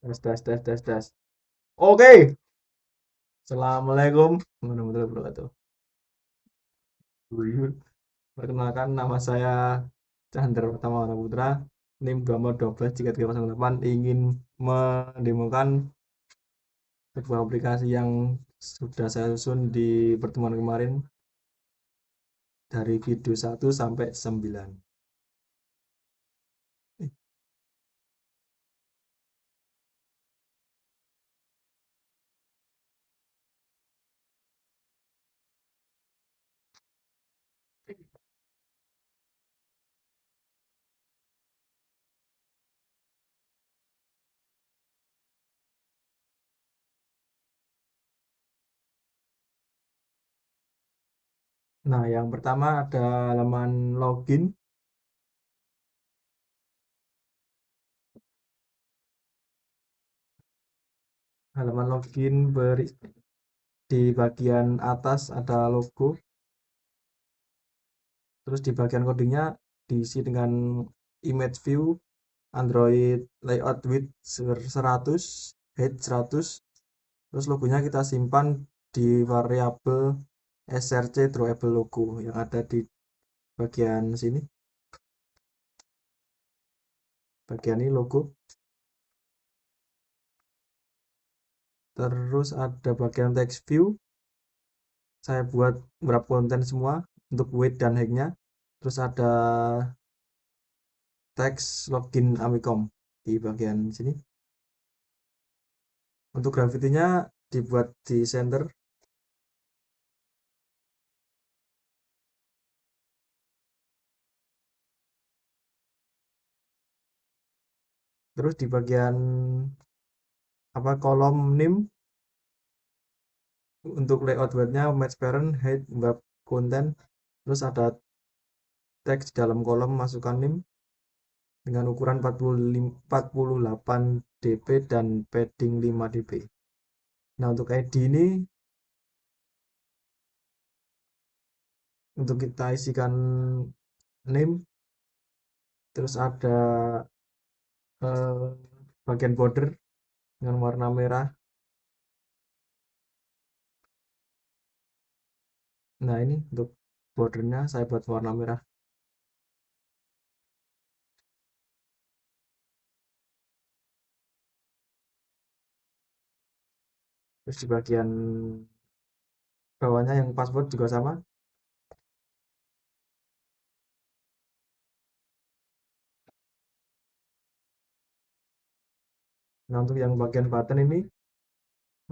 Tes, tes, tes, tes, tes. Oke. Assalamualaikum warahmatullahi wabarakatuh. Perkenalkan, nama saya Chandra Pratama Putra, NIM 24123308, ingin mendemokan sebuah aplikasi yang sudah saya susun di pertemuan kemarin dari video 1 sampai 9. Nah, yang pertama ada halaman login. Halaman login di bagian atas ada logo. Terus di bagian codingnya diisi dengan image view, Android layout width 100, height 100. Terus logonya kita simpan di variabel src drawable logo yang ada di bagian sini. Bagian ini logo. Terus ada bagian text view. Saya buat beberapa konten semua untuk weight dan height-nya. Terus ada teks login Amikom di bagian sini. Untuk grafitinya dibuat di center. Terus di bagian kolom name untuk layout webnya match parent, height, web content. Terus ada teks dalam kolom masukkan name dengan ukuran 48 dp dan padding 5 dp. Nah, untuk ID ini untuk kita isikan name. Terus ada bagian border dengan warna merah. Nah, ini untuk bordernya saya buat warna merah. Terus di bagian bawahnya yang password juga sama. Nah, untuk yang bagian button ini,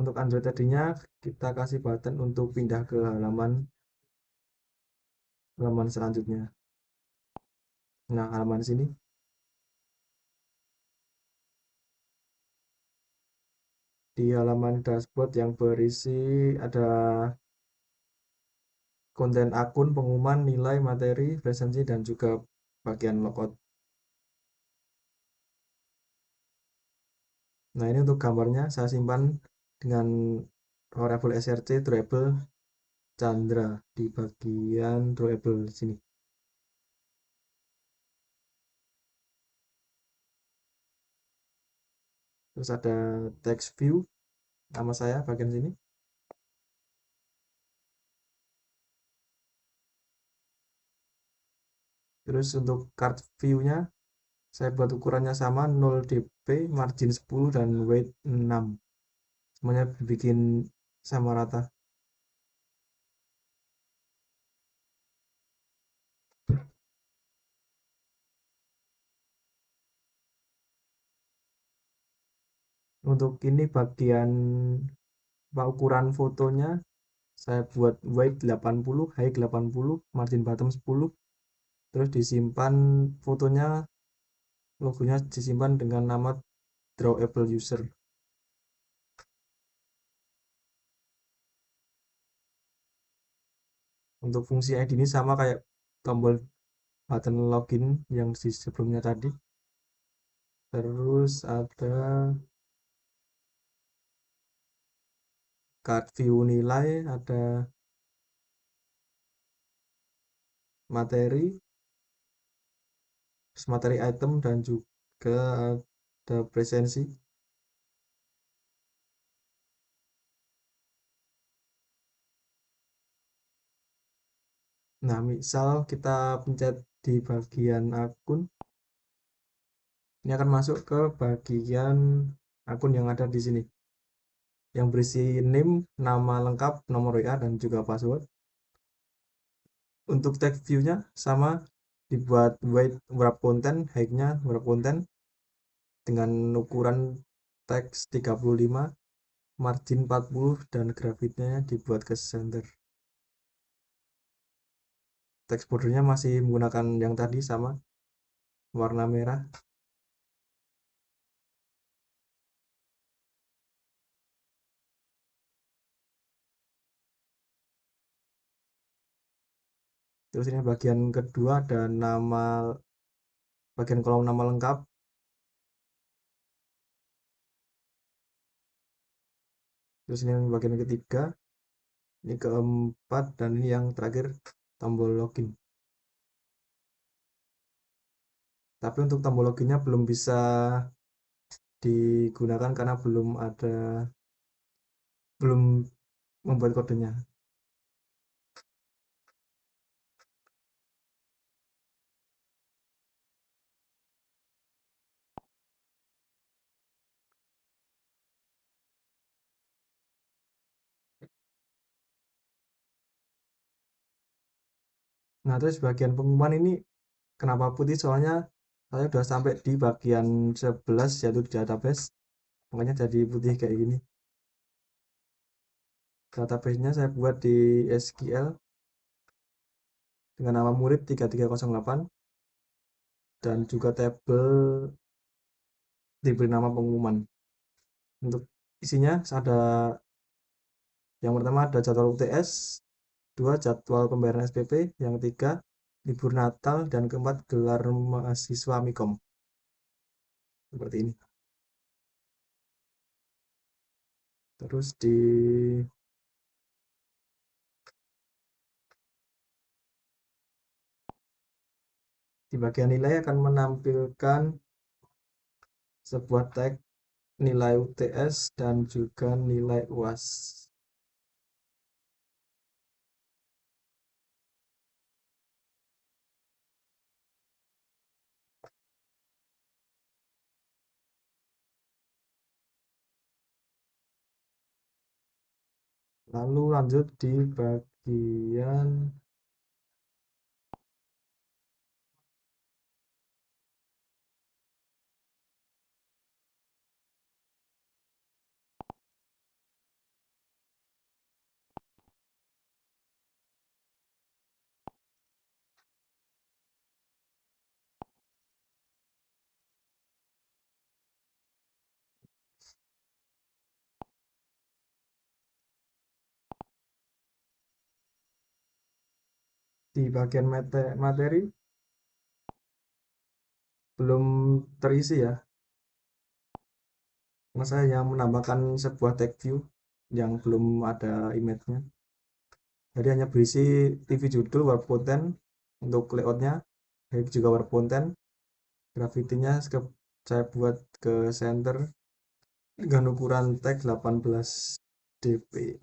untuk Android tadinya kita kasih button untuk pindah ke halaman halaman selanjutnya. Nah, halaman sini di halaman dashboard yang berisi ada konten akun, pengumuman, nilai, materi, presensi, dan juga bagian logout. Nah, ini untuk gambarnya saya simpan dengan variabel src drawable Chandra di bagian drawable sini. Terus ada text view, nama saya bagian sini. Terus untuk card view-nya saya buat ukurannya sama 0 dp, margin 10 dan weight 6. Semuanya bikin sama rata. Untuk ini bagian ukuran fotonya saya buat weight 80, height 80, margin bottom 10. Terus disimpan fotonya, logonya disimpan dengan nama drawable user. Untuk fungsi ID ini sama kayak tombol button login yang di sebelumnya tadi. Terus ada card view nilai, ada materi, terus materi item, dan juga ada presensi. Nah, misal kita pencet di bagian akun, ini akan masuk ke bagian akun yang ada di sini, yang berisi name, nama lengkap, nomor WA, dan juga password. Untuk tag view-nya sama, dibuat weight berapa konten, height-nya berapa konten, dengan ukuran teks 35, margin 40, dan grafitnya dibuat ke center. Teks bordernya masih menggunakan yang tadi sama, warna merah. Terus ini bagian kedua ada nama, bagian kolom nama lengkap. Terus ini bagian ketiga, ini keempat, dan ini yang terakhir tombol login. Tapi untuk tombol loginnya belum bisa digunakan karena belum membuat kodenya. Nah, terus bagian pengumuman ini kenapa putih? Soalnya saya udah sampai di bagian 11, yaitu database, makanya jadi putih kayak gini. Database-nya saya buat di SQL dengan nama murid 3308, dan juga tabel diberi nama pengumuman. Untuk isinya ada, yang pertama ada jadwal UTS, dua jadwal pembayaran SPP, yang ketiga libur Natal, dan keempat gelar mahasiswa Mikom. Seperti ini. Terus di bagian nilai akan menampilkan sebuah tag nilai UTS dan juga nilai UAS. Lalu lanjut di bagian materi belum terisi ya, karena saya yang menambahkan sebuah tag view yang belum ada image-nya. Jadi hanya berisi TV judul, warp content, untuk layoutnya, juga warp content, graffiti-nya saya buat ke center dengan ukuran tag 18 dp.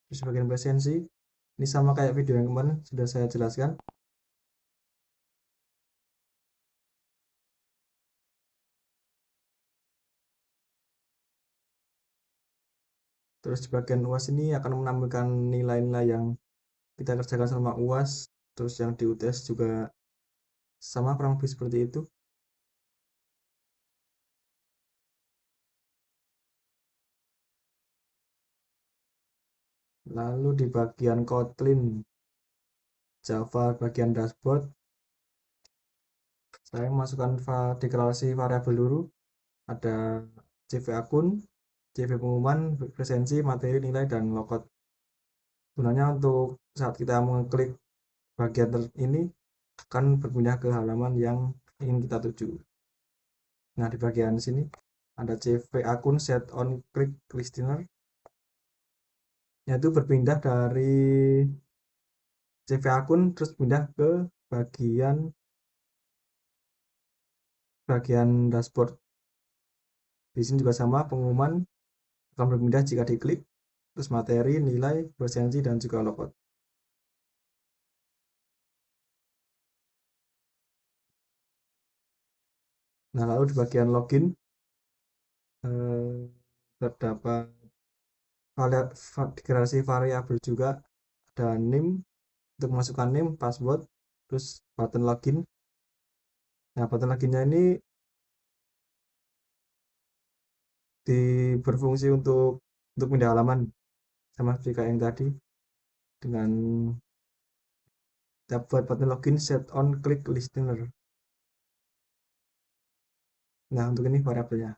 Terus bagian presensi ini sama kayak video yang kemarin sudah saya jelaskan. Terus di bagian UAS ini akan menampilkan nilai-nilai yang kita kerjakan sama UAS. Terus yang di UTS juga sama, kurang lebih seperti itu. Lalu di bagian Kotlin Java bagian dashboard, saya masukkan deklarasi variabel dulu. Ada CV akun, CV pengumuman, presensi, materi, nilai, dan logout. Gunanya untuk saat kita mengklik bagian ini akan berpindah ke halaman yang ingin kita tuju. Nah, di bagian sini ada CV akun set on click listener. yaitu berpindah dari CV akun terus pindah ke bagian dashboard. Di sini juga sama, pengumuman akan berpindah jika diklik, terus materi, nilai, presensi, dan juga logout. Nah, lalu di bagian login terdapat deklarasi variabel juga, ada name untuk masukkan name, password, terus button login. Nah, button loginnya ini berfungsi untuk pindah halaman, sama seperti yang tadi, dengan dapat button login set on click listener. Nah, untuk ini variabelnya.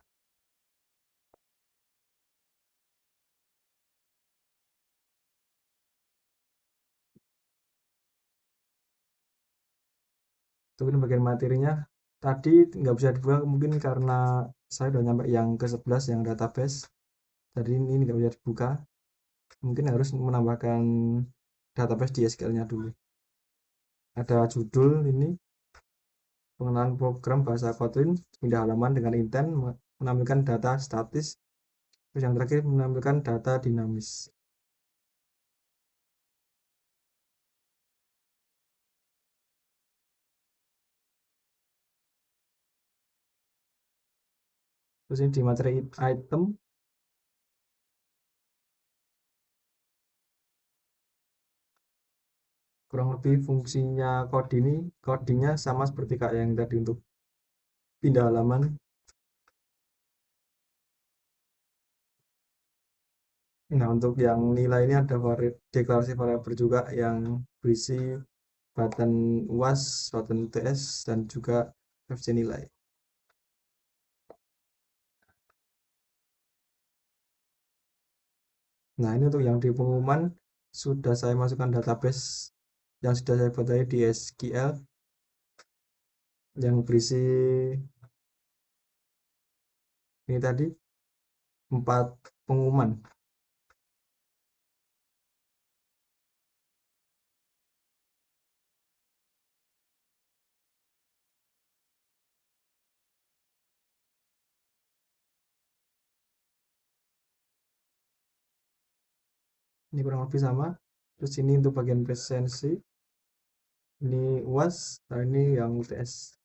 Untuk ini bagian materinya tadi nggak bisa dibuka mungkin karena saya udah nyampe yang ke-11 yang database, jadi ini nggak bisa dibuka, mungkin harus menambahkan database di SQL-nya dulu. Ada judul ini, pengenalan program bahasa Kotlin, pindah halaman dengan intent, menampilkan data statis, terus yang terakhir menampilkan data dinamis. Terus ini di materi item, kurang lebih fungsinya codingnya sama seperti kayak yang tadi untuk pindah halaman. Nah, untuk yang nilai ini ada deklarasi variabel juga yang berisi button UAS, button UTS, dan juga FC nilai. Nah, ini untuk yang di pengumuman sudah saya masukkan database yang sudah saya buat tadi di SQL yang berisi ini tadi 4 pengumuman. Ini kurang lebih sama. Terus ini untuk bagian presensi, ini UAS, nah ini yang UTS.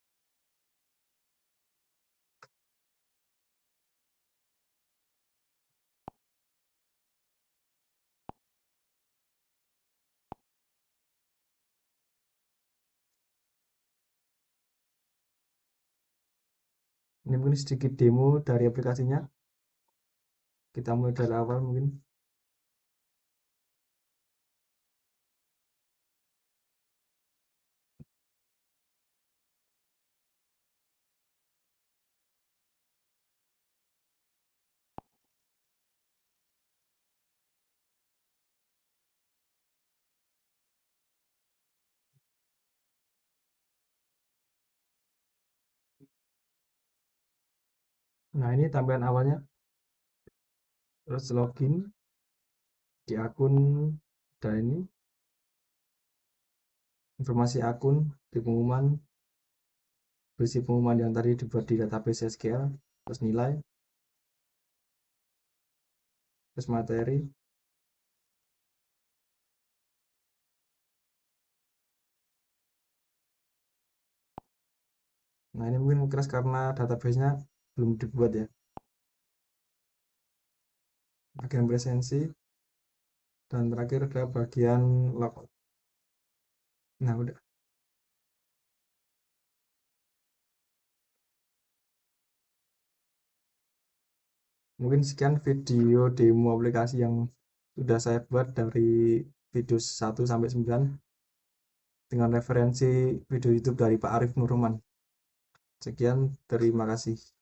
Ini mungkin sedikit demo dari aplikasinya. Kita mulai dari awal mungkin. Nah, ini tampilan awalnya. Terus login di akun, dan ini informasi akun di pengumuman, berisi pengumuman yang tadi dibuat di database SQL, terus nilai, terus materi. Nah, ini mungkin keras karena database-nya belum dibuat ya. Bagian presensi, dan terakhir ada bagian logout. Nah, udah. Mungkin sekian video demo aplikasi yang sudah saya buat dari video 1 sampai 9 dengan referensi video YouTube dari Pak Arif Nurman. Sekian, terima kasih.